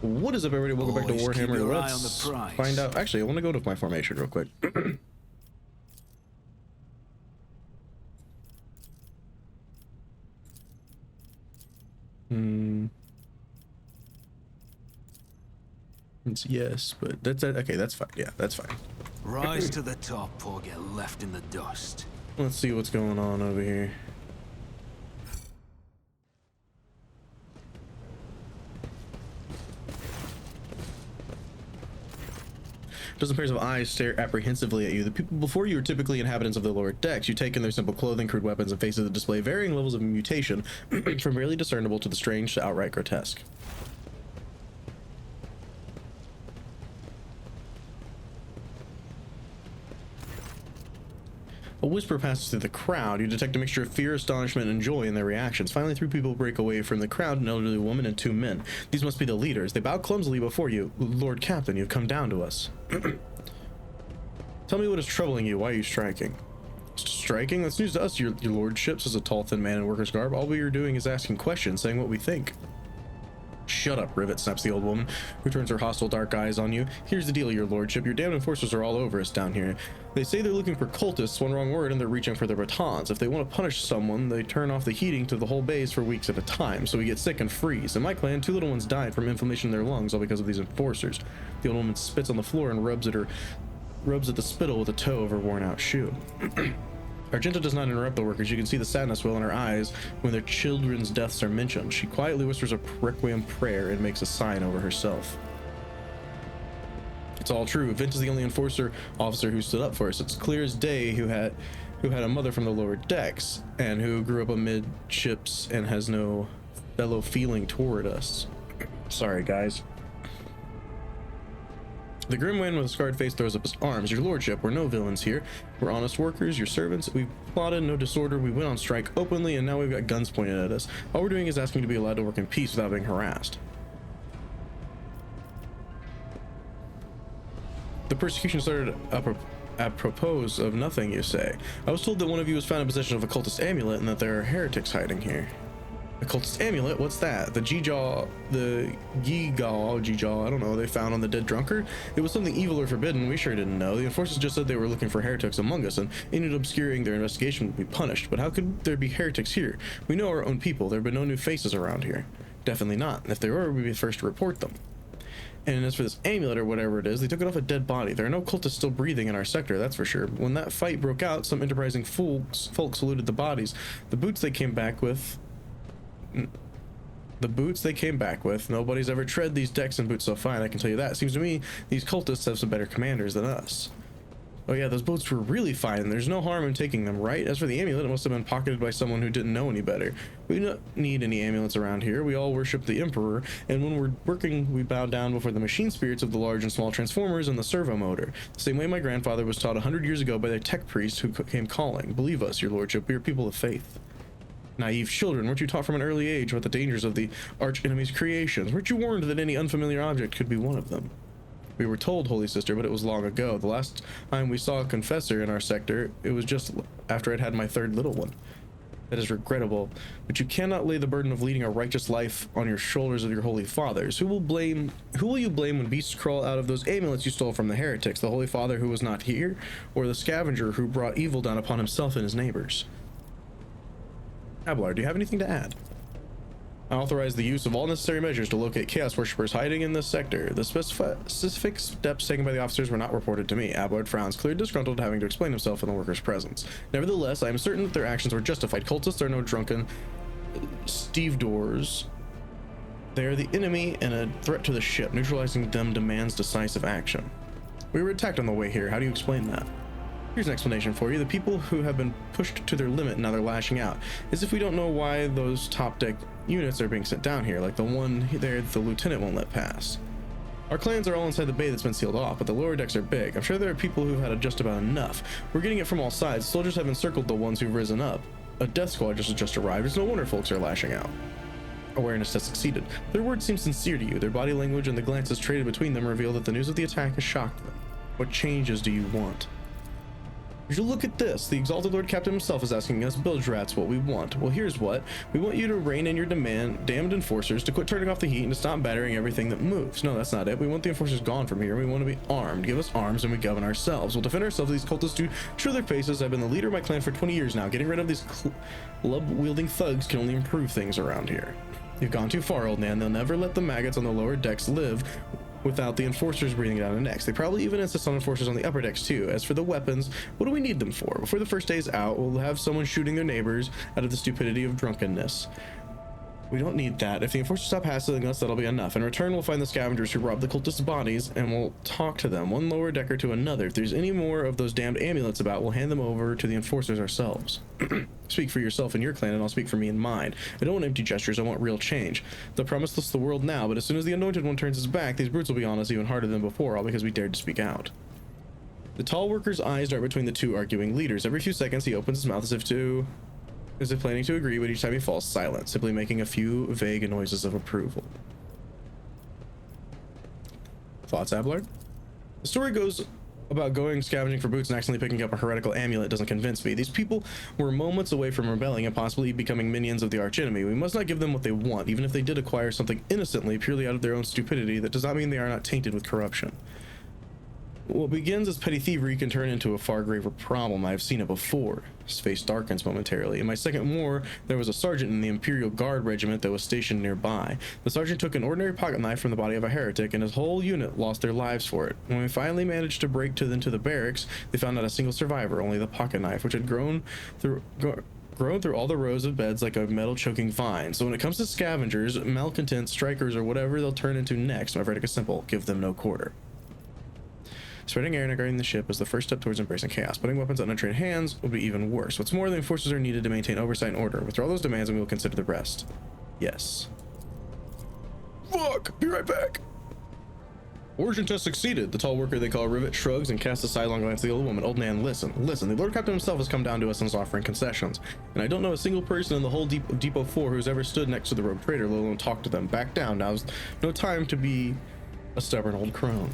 What is up, everybody? Welcome back to Warhammer. Let's find out. Actually, I want to go to my formation real quick. It's yes, but that's okay. That's fine. Yeah, that's fine. Rise to the top or get left in the dust. Let's see what's going on over here. Dozen pairs of eyes stare apprehensively at you. The people before you are typically inhabitants of the lower decks. You take in their simple clothing, crude weapons, and faces that display varying levels of mutation, from barely discernible to the strange to outright grotesque. A whisper passes through the crowd. You detect a mixture of fear, astonishment, and joy in their reactions. Finally, three people break away from the crowd, an elderly woman and two men. These must be the leaders. They bow clumsily before you. Lord Captain, you've come down to us. Tell me what is troubling you. Why are you striking? Striking? That's news to us, your lordship, says a tall, thin man in worker's garb. All we are doing is asking questions, saying what we think. Shut up, Rivet, snaps the old woman, who turns her hostile dark eyes on you. Here's the deal, your lordship. Your damned enforcers are all over us down here. They say they're looking for cultists, one wrong word, and they're reaching for their batons. If they want to punish someone, they turn off the heating to the whole base for weeks at a time, so we get sick and freeze. In my clan, 2 little ones died from inflammation in their lungs, all because of these enforcers. The old woman spits on the floor and rubs at the spittle with a toe of her worn-out shoe. Argenta does not interrupt the workers. You can see the sadness well in her eyes when their children's deaths are mentioned. She quietly whispers a requiem prayer and makes a sign over herself. It's all true. Vint is the only enforcer officer who stood up for us. It's clear as day who had a mother from the lower decks and who grew up amidships and has no fellow feeling toward us. Sorry, guys. The grim man with a scarred face throws up his arms. Your lordship, we're no villains here. We're honest workers, your servants. We've plotted no disorder. We went on strike openly, and now we've got guns pointed at us. All we're doing is asking to be allowed to work in peace without being harassed. The persecution started apropos of nothing, you say. I was told that one of you was found in possession of a cultist amulet and that there are heretics hiding here. A cultist amulet? What's that? The G-Jaw, I don't know, they found on the dead drunkard? It was something evil or forbidden, we sure didn't know. The enforcers just said they were looking for heretics among us, and any obscuring their investigation would be punished. But how could there be heretics here? We know our own people. There have been no new faces around here. Definitely not. And if there were, we'd be the first to report them. And as for this amulet or whatever it is, they took it off a dead body. There are no cultists still breathing in our sector, that's for sure. When that fight broke out, some enterprising folks looted the bodies. The boots they came back with, nobody's ever tread these decks and boots so fine, I can tell you that. It seems to me these cultists have some better commanders than us. Oh yeah, those boots were really fine, and there's no harm in taking them, right? As for the amulet, it must have been pocketed by someone who didn't know any better. We don't need any amulets around here. We all worship the Emperor, and when we're working, we bow down before the machine spirits of the large and small transformers and the servo motor. The same way my grandfather was taught 100 years ago by the tech priest who came calling. Believe us, your lordship, we are people of faith. Naive children, weren't you taught from an early age about the dangers of the arch-enemy's creations? Weren't you warned that any unfamiliar object could be one of them? We were told, Holy Sister, but it was long ago. The last time we saw a confessor in our sector, it was just after I'd had my 3rd little one. That is regrettable, but you cannot lay the burden of leading a righteous life on your shoulders of your holy fathers. Who will you blame when beasts crawl out of those amulets you stole from the heretics? The Holy Father who was not here, or the scavenger who brought evil down upon himself and his neighbors? Abelard, do you have anything to add? I authorize the use of all necessary measures to locate chaos worshippers hiding in this sector. The specific steps taken by the officers were not reported to me. Abelard frowns, clearly disgruntled, having to explain himself in the workers' presence. Nevertheless, I am certain that their actions were justified. Cultists are no drunken stevedores. They are the enemy and a threat to the ship. Neutralizing them demands decisive action. We were attacked on the way here. How do you explain that? Here's an explanation for you. The people who have been pushed to their limit, now they're lashing out. As if we don't know why those top deck units are being sent down here, like the one there the lieutenant won't let pass. Our clans are all inside the bay that's been sealed off, but the lower decks are big. I'm sure there are people who've had just about enough. We're getting it from all sides. Soldiers have encircled the ones who've risen up. A death squad just arrived. It's no wonder folks are lashing out. Awareness has succeeded. Their words seem sincere to you. Their body language and the glances traded between them reveal that the news of the attack has shocked them. What changes do you want? Would you look at this? The exalted Lord Captain himself is asking us bilge rats what we want. Well, here's what. We want you to rein in your damned enforcers, to quit turning off the heat, and to stop battering everything that moves. No, that's not it. We want the enforcers gone from here. We want to be armed. Give us arms and we govern ourselves. We'll defend ourselves. These cultists do show their faces. I've been the leader of my clan for 20 years now. Getting rid of these club-wielding thugs can only improve things around here. You've gone too far, old man. They'll never let the maggots on the lower decks live without the enforcers breathing down their necks. They probably even insist on enforcers on the upper decks too. As for the weapons, what do we need them for? Before the first day is out, we'll have someone shooting their neighbors out of the stupidity of drunkenness. We don't need that. If the enforcers stop hassling us, that'll be enough. In return, we'll find the scavengers who robbed the cultists' bodies, and we'll talk to them, one lower decker to another. If there's any more of those damned amulets about, we'll hand them over to the enforcers ourselves. Speak for yourself and your clan, and I'll speak for me and mine. I don't want empty gestures, I want real change. They'll promise us the world now, but as soon as the anointed one turns his back, these brutes will be on us even harder than before, all because we dared to speak out. The tall worker's eyes dart between the two arguing leaders. Every few seconds, he opens his mouth as if planning to agree, but each time he falls silent, simply making a few vague noises of approval. Thoughts, Abelard? The story goes about going scavenging for boots and accidentally picking up a heretical amulet doesn't convince me. These people were moments away from rebelling and possibly becoming minions of the archenemy. We must not give them what they want, even if they did acquire something innocently, purely out of their own stupidity. That does not mean they are not tainted with corruption. What begins as petty thievery can turn into a far graver problem. I have seen it before. His face darkens momentarily. In my second war, there was a sergeant in the Imperial Guard regiment that was stationed nearby. The sergeant took an ordinary pocket knife from the body of a heretic, and his whole unit lost their lives for it. When we finally managed to break into the barracks, they found not a single survivor, only the pocket knife, which had grown through all the rows of beds like a metal choking vine. So when it comes to scavengers, malcontents, strikers, or whatever they'll turn into next, my verdict is simple: give them no quarter. Spreading air and guarding the ship is the first step towards embracing chaos. Putting weapons on untrained hands would be even worse. What's more, the enforcers are needed to maintain oversight and order. Withdraw those demands and we will consider the rest. Yes. Fuck! Be right back! Origin test succeeded. The tall worker they call Rivet shrugs and casts a sidelong glance at the old woman. Old man, listen. The Lord Captain himself has come down to us and is offering concessions. And I don't know a single person in the whole Depot 4 who's ever stood next to the rogue trader, let alone talk to them. Back down. Now's no time to be a stubborn old crone.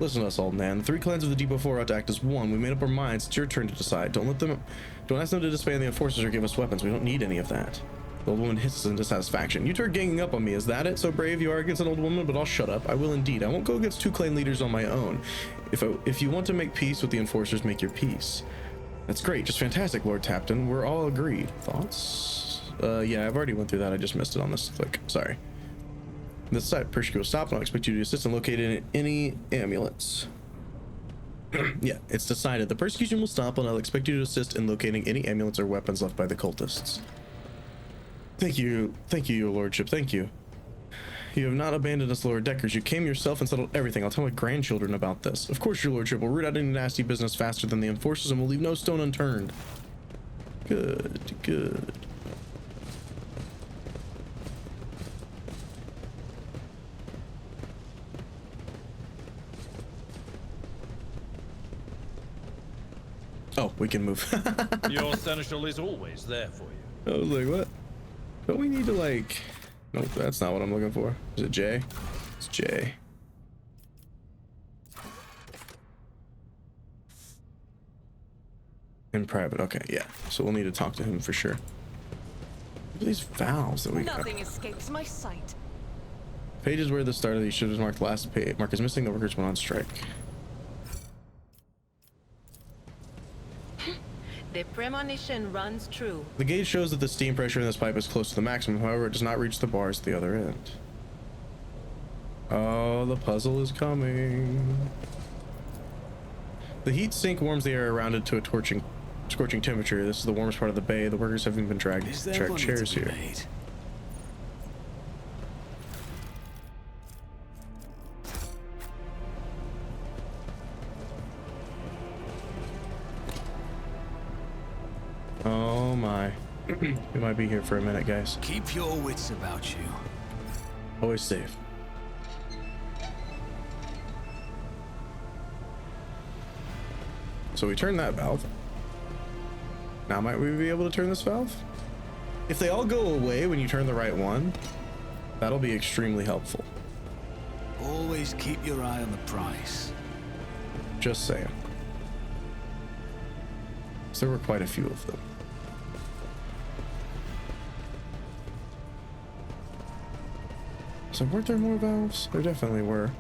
Listen to us, old man. The three clans of the Depot 4 ought to act as one. We made up our minds. It's your turn to decide. Don't ask them to disband the enforcers or give us weapons. We don't need any of that. The old woman hisses in dissatisfaction. You two are ganging up on me. Is that it? So brave you are against an old woman, but I'll shut up. I will indeed. I won't go against two clan leaders on my own. If you want to make peace with the enforcers, make your peace. That's great. Just fantastic, Lord Tapton. We're all agreed. Thoughts? Yeah, I've already went through that. I just missed it on this click. Sorry. This site, Pershing will stop, and I'll expect you to assist in locating any amulets. Yeah, it's decided. The persecution will stop, and I'll expect you to assist in locating any amulets or weapons left by the cultists. Thank you, your lordship, thank you. You have not abandoned us lower deckers. You came yourself and settled everything. I'll tell my grandchildren about this. Of course, your lordship will root out any nasty business faster than the enforcers, and will leave no stone unturned. Good, good. Oh, we can move. Your seneschal is always there for you. I was like, what? Don't we need to, like... Nope, that's not what I'm looking for. Is it J? It's J. In private, okay, yeah. So we'll need to talk to him for sure. What are these valves that we got? Nothing escapes my sight. Page is where the start of these should have marked the last page. Mark is missing, the workers went on strike. The premonition runs true. The gauge shows that the steam pressure in this pipe is close to the maximum, however, it does not reach the bars at the other end. Oh, the puzzle is coming. The heat sink warms the air around it to a scorching temperature. This is the warmest part of the bay. The workers haven't been dragged chairs here. Oh my. We might be here for a minute, guys. Keep your wits about you. Always safe. So we turn that valve. Now might we be able to turn this valve? If they all go away when you turn the right one, that'll be extremely helpful. Always keep your eye on the price. Just saying. So there were quite a few of them. So weren't there more valves? There definitely were.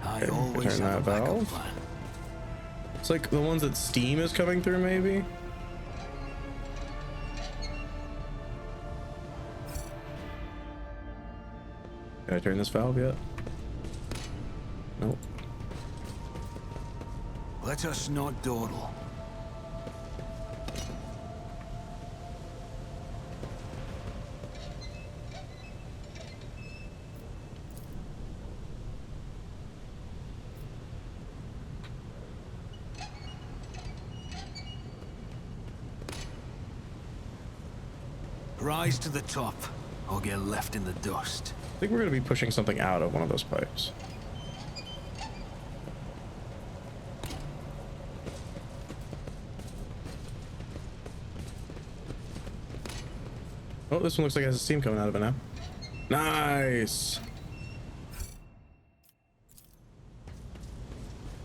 I always turn have that a backup valve. plan. It's like the ones that steam is coming through, maybe? Can I turn this valve yet? Nope. Let us not dawdle. Rise to the top, or get left in the dust. I think we're going to be pushing something out of one of those pipes. Oh, this one looks like it has steam coming out of it now. Nice!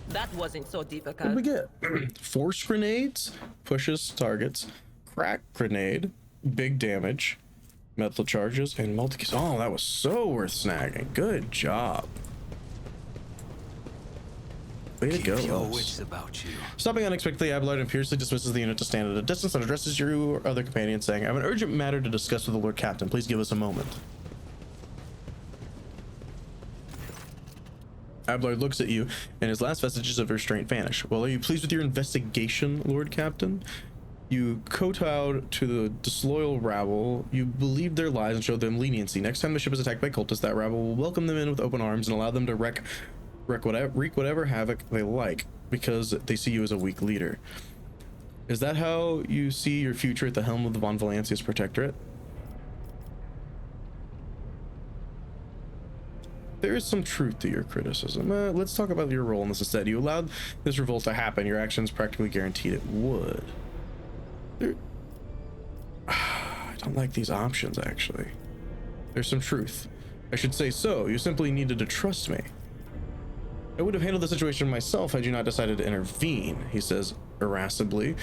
That wasn't so What did difficult. we get? Force grenades, pushes targets, crack grenade, big damage, metal charges, and multi. Oh, that was so worth snagging. Good job. Way to go, Keep your us. wits about you. Stopping unexpectedly, Abelard imperiously dismisses the unit to stand at a distance and addresses your other companion, saying, I have an urgent matter to discuss with the Lord Captain. Please give us a moment. Abelard looks at you, and his last vestiges of restraint vanish. Well, are you pleased with your investigation, Lord Captain? You kowtowed to the disloyal rabble. You believed their lies and showed them leniency. Next time the ship is attacked by cultists, that rabble will welcome them in with open arms and allow them to wreak whatever havoc they like, because they see you as a weak leader. Is that how you see your future at the helm of the Von Valancius Protectorate? There is some truth to your criticism. Let's talk about your role in this instead. You allowed this revolt to happen. Your actions practically guaranteed it would. I don't like these options, actually. There's some truth. I should say so. You simply needed to trust me. I would have handled the situation myself had you not decided to intervene, he says irascibly.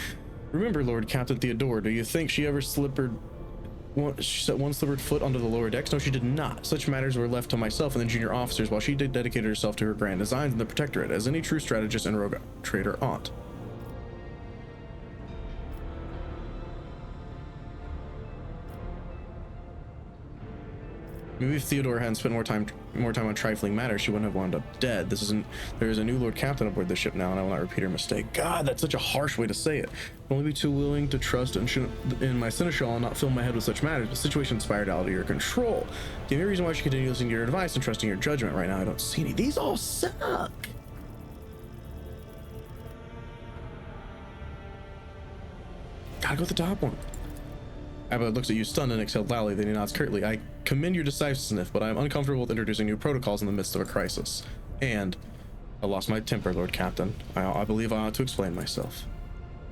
Remember, Lord Captain Theodore, do you think she ever she set one slippered foot onto the lower decks? No, she did not. Such matters were left to myself and the junior officers, while she dedicated herself to her grand designs in the Protectorate, as any true strategist and rogue trader ought. Maybe if Theodore hadn't spent more time on trifling matters, she wouldn't have wound up dead. There is a new Lord Captain aboard the ship now, and I will not repeat her mistake. God, that's such a harsh way to say it. I'll only be too willing to trust in my seneschal and not fill my head with such matters. The situation spiraled out of your control. Give me a reason why I should continue listening to your advice and trusting your judgment. Right now, I don't see any. These all suck. Gotta go with the top one. Abelard looks at you stunned and exhaled loudly, then he nods curtly. I commend your decisiveness, but I am uncomfortable with introducing new protocols in the midst of a crisis. And I lost my temper, Lord Captain. I believe I ought to explain myself.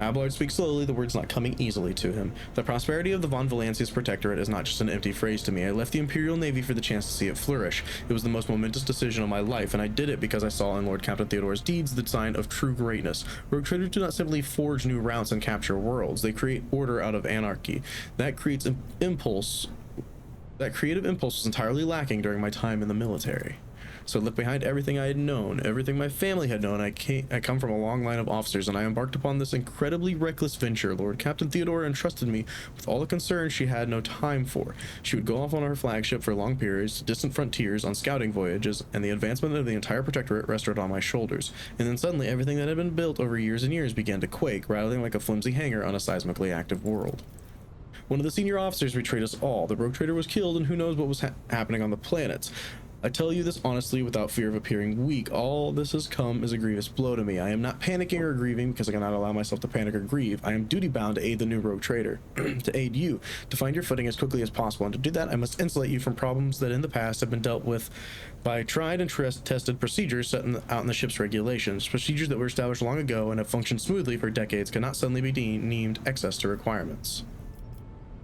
Abelard speaks slowly, the words not coming easily to him. The prosperity of the Von Valancius Protectorate is not just an empty phrase to me. I left the Imperial Navy for the chance to see it flourish. It was the most momentous decision of my life, and I did it because I saw in Lord Captain Theodore's deeds the sign of true greatness. Rogue traders do not simply forge new routes and capture worlds. They create order out of anarchy. That creative impulse was entirely lacking during my time in the military. So I left behind everything I had known, everything my family had known. I come from a long line of officers, and I embarked upon this incredibly reckless venture. Lord Captain Theodore entrusted me with all the concerns she had no time for. She would go off on her flagship for long periods to distant frontiers on scouting voyages, and the advancement of the entire Protectorate rested on my shoulders. And then suddenly everything that had been built over years and years began to quake, rattling like a flimsy hangar on a seismically active world. One of the senior officers betrayed us all. The rogue trader was killed, and who knows what was happening on the planets. I tell you this honestly without fear of appearing weak. All this has come as a grievous blow to me. I am not panicking or grieving because I cannot allow myself to panic or grieve. I am duty bound to aid the new rogue trader, to aid you, to find your footing as quickly as possible. And to do that, I must insulate you from problems that in the past have been dealt with by tried and tested procedures set out in the ship's regulations. Procedures that were established long ago and have functioned smoothly for decades cannot suddenly be deemed excess to requirements.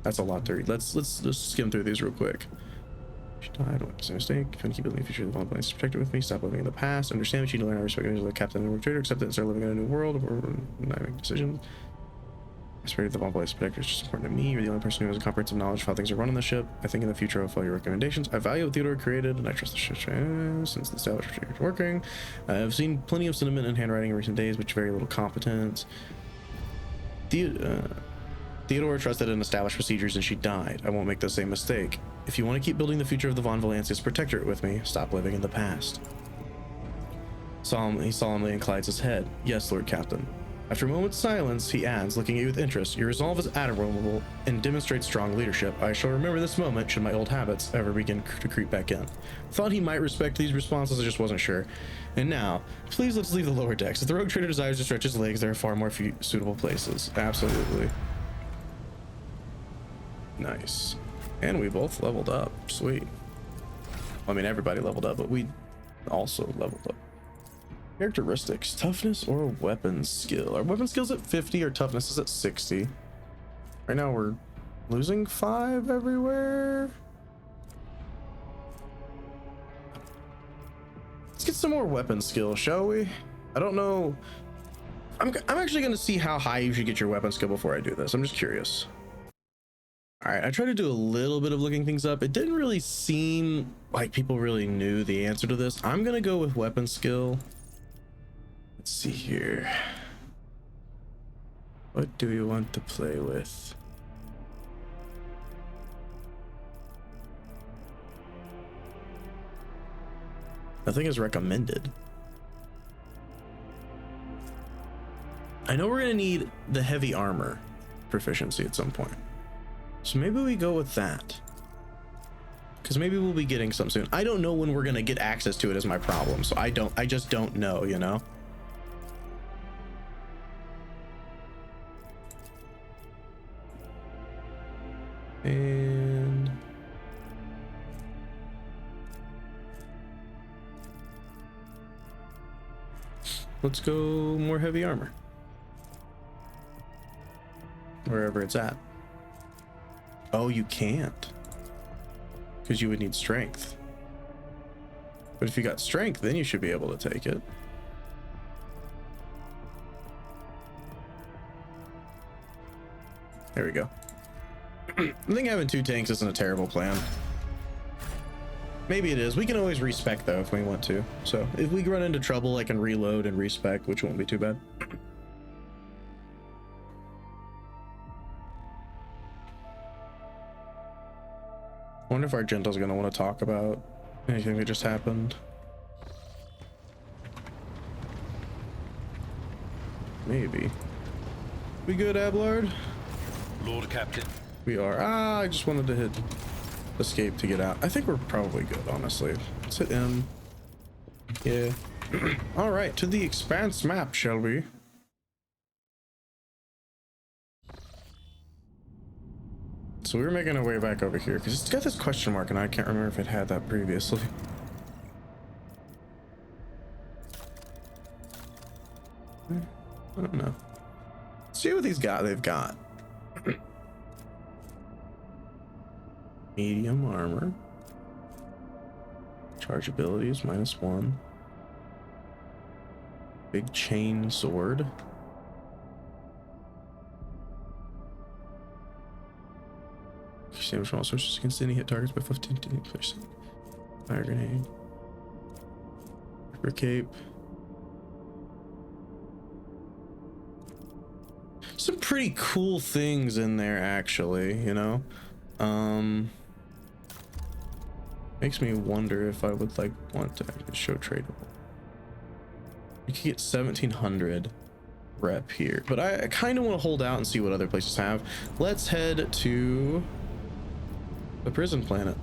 That's a lot to read. Let's just skim through these real quick. She died. What's a mistake? Trying to keep building the future of the vulnerable protect it with me. Stop living in the past. Understand what you need to learn how to respect the captain and the trader. Accept it and start living in a new world where not making decisions. I swear the vulnerable protector is just important to me. You're the only person who has a comprehensive knowledge of how things are run on the ship. I think in the future I'll follow your recommendations. I value what Theodore created and I trust the ship since the established is working. I've seen plenty of sentiment and handwriting in recent days, but very little competence. Theodore trusted in established procedures and she died. I won't make the same mistake. If you want to keep building the future of the Von Valancius Protectorate with me, stop living in the past. He solemnly inclines his head. Yes, Lord Captain. After a moment's silence, he adds, looking at you with interest, your resolve is admirable and demonstrates strong leadership. I shall remember this moment should my old habits ever begin to creep back in. Thought he might respect these responses, I just wasn't sure. And now, please let's leave the lower decks. If the rogue trader desires to stretch his legs, there are far more suitable places. Absolutely. Nice. And we both leveled up. Sweet. I mean, everybody leveled up, but we also leveled up. Characteristics, toughness or weapon skill. Our weapon skill's at 50, our toughness is at 60. Right now we're losing 5 everywhere. Let's get some more weapon skill, shall we? I don't know. I'm actually going to see how high you should get your weapon skill before I do this. I'm just curious. All right, I tried to do a little bit of looking things up. It didn't really seem like people really knew the answer to this. I'm going to go with weapon skill. Let's see here. What do we want to play with? Nothing is recommended. I know we're gonna need the heavy armor proficiency at some point. So maybe we go with that. Because maybe we'll be getting some soon. I don't know when we're gonna get access to it is my problem. So I just don't know, you know? And let's go more heavy armor. Wherever it's at. Oh, you can't. Because you would need strength. But if you got strength, then you should be able to take it. There we go. I think having 2 tanks isn't a terrible plan. Maybe it is. We can always respec though if we want to. So if we run into trouble, I can reload and respec, which won't be too bad. I wonder if our Gentle's gonna want to talk about anything that just happened. Maybe. We good, Abelard? Lord Captain. We are. I just wanted to hit escape to get out. I think we're probably good, honestly. Let's hit M. Yeah. All right, to the Expanse map, shall we? So we were making our way back over here because it's got this question mark and I can't remember if it had that previously. I don't know. Let's see what they've got. Medium armor. Charge abilities -1. Big chain sword. Damage from all sources against any hit targets by 15%. Fire grenade. Ripper cape. Some pretty cool things in there, actually, you know? Makes me wonder if I would want to actually show tradable. You can get 1700 rep here, but I kind of want to hold out and see what other places have. Let's head to the prison planet.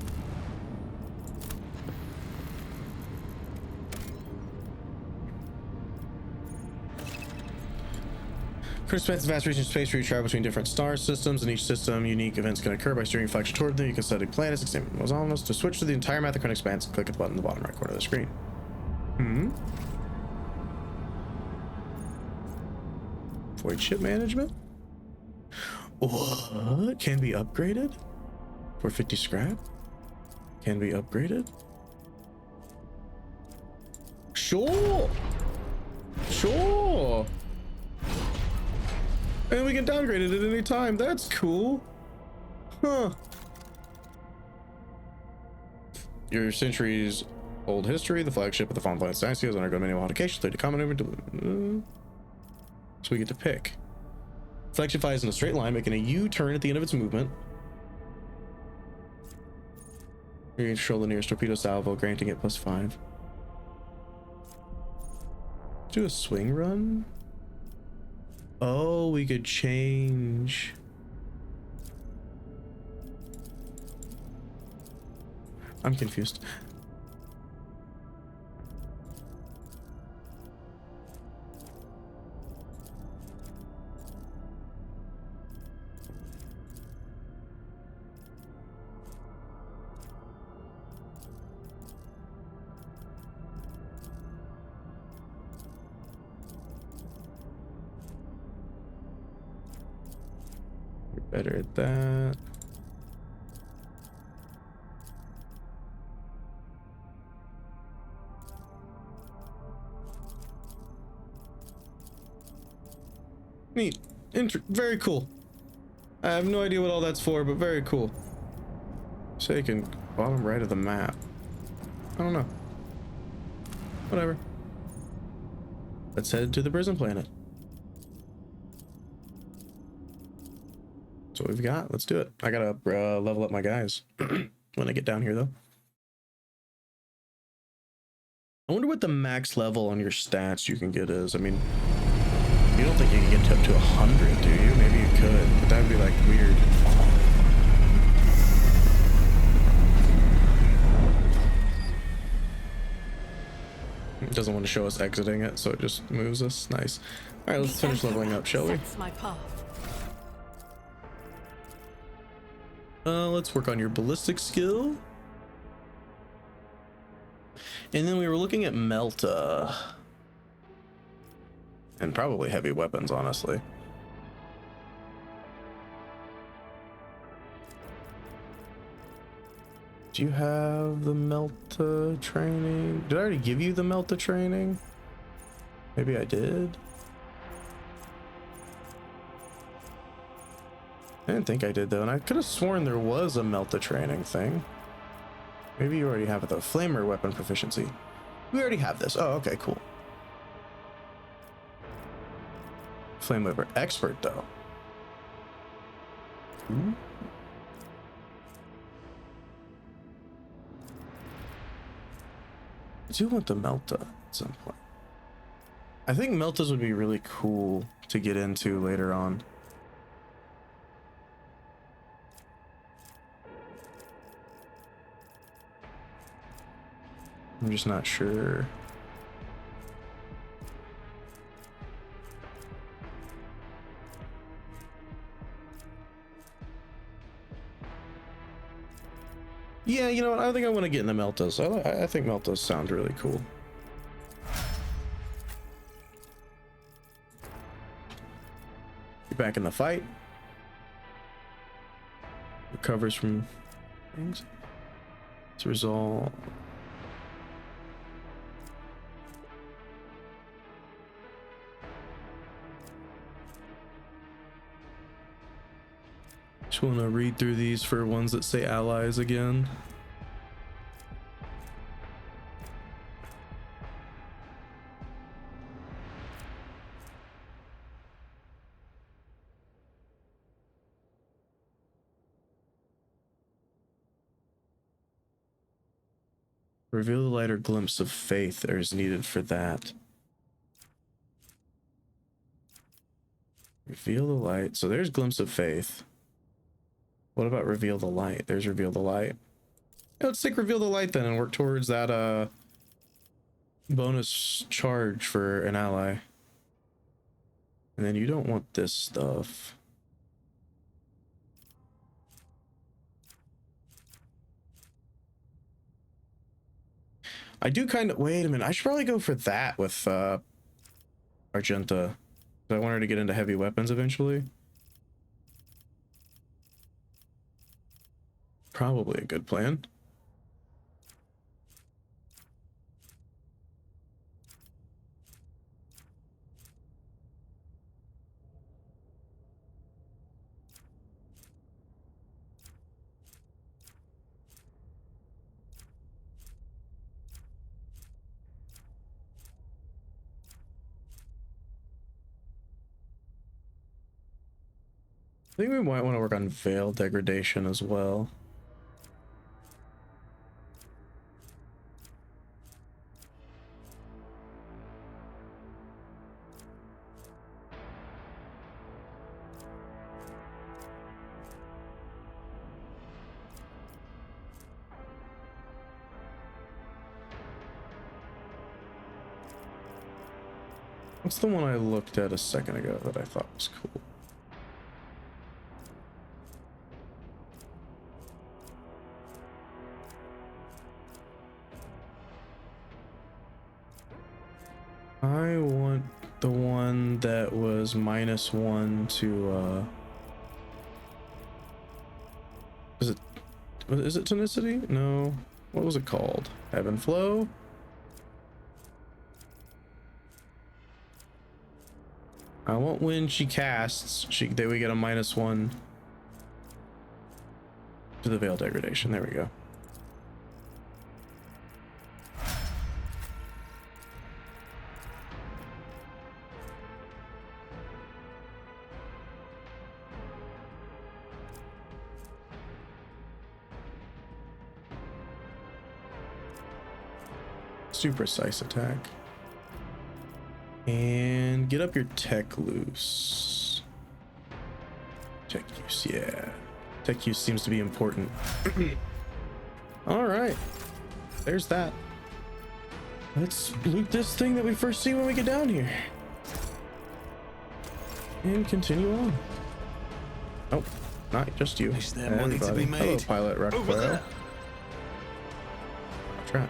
Koronus Expanse is a vast region of space where you travel between different star systems. In each system, unique events can occur by steering reflection toward them. You can study planets, examine the most ominous. To switch to the entire map of Koronus Expanse, click at the button in the bottom right corner of the screen. Voidship management? What? Can be upgraded? For 50 scrap? Can be upgraded? Sure. Sure. And we can downgrade it at any time. That's cool. Huh. Your centuries old history, the flagship of the Confrontation dynasty has undergone many modifications. They common over. So we get to pick. Flagship flies in a straight line, making a U-turn at the end of its movement. You can control the nearest torpedo salvo, granting it +5. Do a swing run. Oh, we could change. I'm confused. You're better at that. Neat. Very cool. I have no idea what all that's for, but very cool. So you can bottom right of the map. I don't know. Whatever. Let's head to the prison planet. That's what we've got. Let's do it. I gotta level up my guys when I get down here, though. I wonder what the max level on your stats you can get is. I mean, you don't think you can get up to 100, do you? Maybe you could, but that would be like weird. It doesn't want to show us exiting it, so it just moves us. Nice. All right, let's finish leveling up, shall we? My path. Let's work on your ballistic skill. And then we were looking at Melta. And probably heavy weapons, honestly. Do you have the Melta training? Did I already give you the Melta training? Maybe I did. I didn't think I did, though, and I could have sworn there was a Melta training thing. Maybe you already have it, though. Flamer weapon proficiency. We already have this. Oh, okay, cool. Flame Weaver expert, though. Ooh. I do want the Melta at some point. I think Meltas would be really cool to get into later on. I'm just not sure. Yeah, you know what? I think I want to get in the Meltas. I think Meltas sound really cool. You're back in the fight. Recovers from things. To resolve. Just want to read through these for ones that say allies again. Reveal the light or glimpse of faith that is needed for that. Reveal the light. So there's glimpse of faith. What about reveal the light? There's reveal the light. Yeah, let's take reveal the light then and work towards that bonus charge for an ally. And then you don't want this stuff. I do kind of, wait a minute, I should probably go for that with Argenta. I want her to get into heavy weapons eventually. probably a good plan. I think we might want to work on veil degradation as well. What's the one I looked at a second ago that I thought was cool? I want the one that was -1 to is it tonicity? No. What was it called? Ebb and flow? I want when she casts, we get a -1 to the veil degradation. There we go. Super precise attack. And get up your tech loose. Tech use, yeah. Tech use seems to be important. All right, there's that. Let's loot this thing that we first see when we get down here. And continue on. Oh, not just you. Is there money to be made? Hello, Pilot Rockwell. Trap.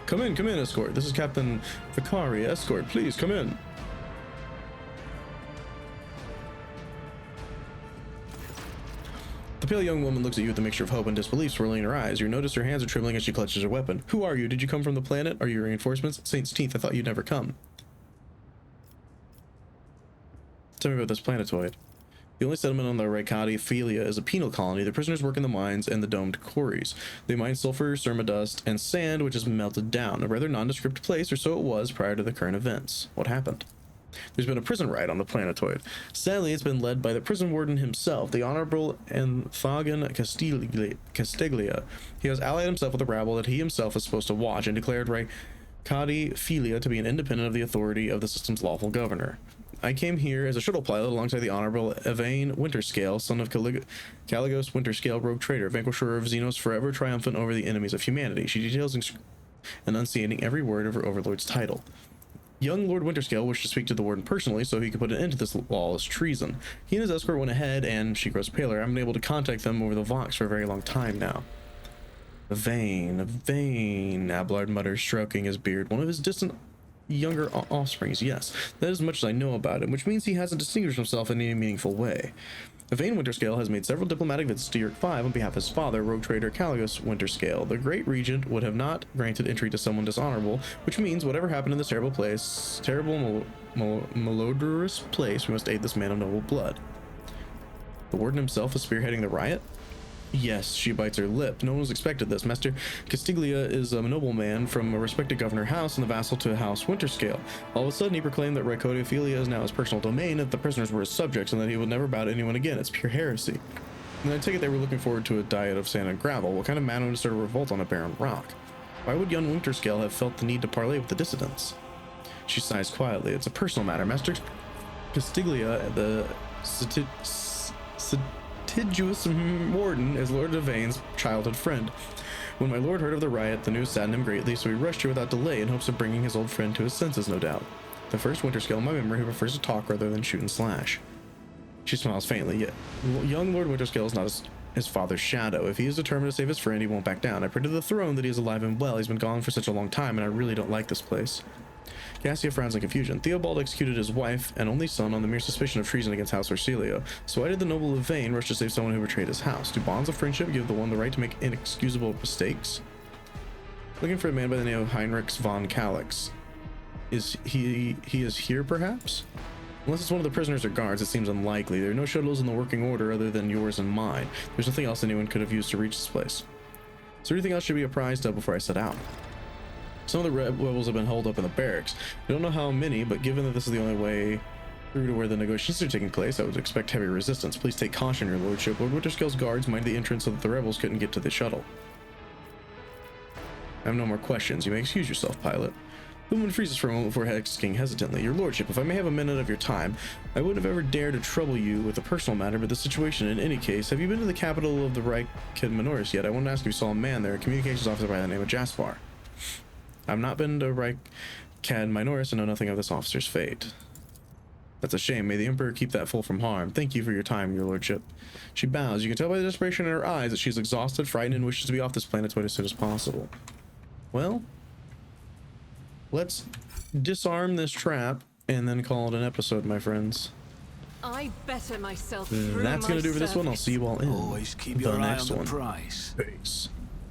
Come in, escort. This is Captain Vicari, escort. Please come in. The pale young woman looks at you with a mixture of hope and disbelief swirling in her eyes. You notice her hands are trembling as she clutches her weapon. Who are you? Did you come from the planet? Are you reinforcements? Saint's Teeth, I thought you'd never come. Tell me about this planetoid. The only settlement on the Raikadi Ophelia is a penal colony. The prisoners work in the mines and the domed quarries. They mine sulfur, surma dust, and sand, which is melted down. A rather nondescript place, or so it was prior to the current events. What happened? There's been a prison riot on the planetoid. Sadly, it's been led by the prison warden himself, the Honorable Enthagan Castiglia. He has allied himself with the rabble that he himself is supposed to watch and declared Raikadi Ophelia to be an independent of the authority of the system's lawful governor. I came here as a shuttle pilot alongside the Honorable Evane Winterscale, son of Caligos Winterscale, rogue traitor, vanquisher of Xenos, forever triumphant over the enemies of humanity. She details enunciating every word of her overlord's title. Young Lord Winterscale wished to speak to the warden personally so he could put an end to this lawless treason. He and his escort went ahead, and she grows paler. I haven't been able to contact them over the Vox for a very long time now. Vain, Abelard mutters, stroking his beard. One of his distant younger offsprings, yes. That is as much as I know about him, which means he hasn't distinguished himself in any meaningful way. Evane Winterscale has made several diplomatic visits to Yerk 5 on behalf of his father, rogue trader Caligos Winterscale. The great regent would have not granted entry to someone dishonorable, which means whatever happened in this terrible malodorous place, we must aid this man of noble blood. The warden himself is spearheading the riot? Yes, she bites her lip. No one was expected this. Master Castiglia is a nobleman from a respected governor house and the vassal to House Winterscale. All of a sudden, he proclaimed that Raikadi Ophelia is now his personal domain, and that the prisoners were his subjects, and that he would never bow to anyone again. It's pure heresy. And I take it they were looking forward to a diet of sand and gravel. What kind of man would start a revolt on a barren rock? Why would young Winterscale have felt the need to parley with the dissidents? She sighs quietly. It's a personal matter. Master Castiglia, the litigious warden, is Lord Evane's childhood friend. When my lord heard of the riot, the news saddened him greatly, so he rushed here without delay in hopes of bringing his old friend to his senses, no doubt. The first Winterscale in my memory who prefers to talk rather than shoot and slash. She smiles faintly, yet young Lord Winterscale is not his father's shadow. If he is determined to save his friend, he won't back down. I pray to the throne that he is alive and well. He's been gone for such a long time, and I really don't like this place. Cassia frowns in confusion. Theobald executed his wife and only son on the mere suspicion of treason against House Orsilio. So why did the noble Yvain rush to save someone who betrayed his house? Do bonds of friendship give the one the right to make inexcusable mistakes? Looking for a man by the name of Heinrich von Calix. Is he is here, perhaps? Unless it's one of the prisoners or guards, it seems unlikely. There are no shuttles in the working order other than yours and mine. There's nothing else anyone could have used to reach this place. So anything else should be apprised of before I set out. Some of the rebels have been holed up in the barracks. I don't know how many, but given that this is the only way through to where the negotiations are taking place, I would expect heavy resistance. Please take caution, your lordship. Lord Winterscale's guards mind the entrance so that the rebels couldn't get to the shuttle. I have no more questions. You may excuse yourself, pilot. The woman freezes for a moment before asking hesitantly, Your lordship, if I may have a minute of your time, I wouldn't have ever dared to trouble you with a personal matter, but the situation in any case, have you been to the capital of the Reich Minoris yet? I wanted to ask if you saw a man there, a communications officer by the name of Jaspar. I've not been to Reich Minoris and know nothing of this officer's fate. That's a shame. May the Emperor keep that fool from harm. Thank you for your time, your lordship. She bows. You can tell by the desperation in her eyes that she's exhausted, frightened, and wishes to be off this planet as soon as possible. Well, let's disarm this trap and then call it an episode, my friends. I better myself. That's gonna do for this one. I'll see you all in Always keep the your eye next on the one. prize. Peace.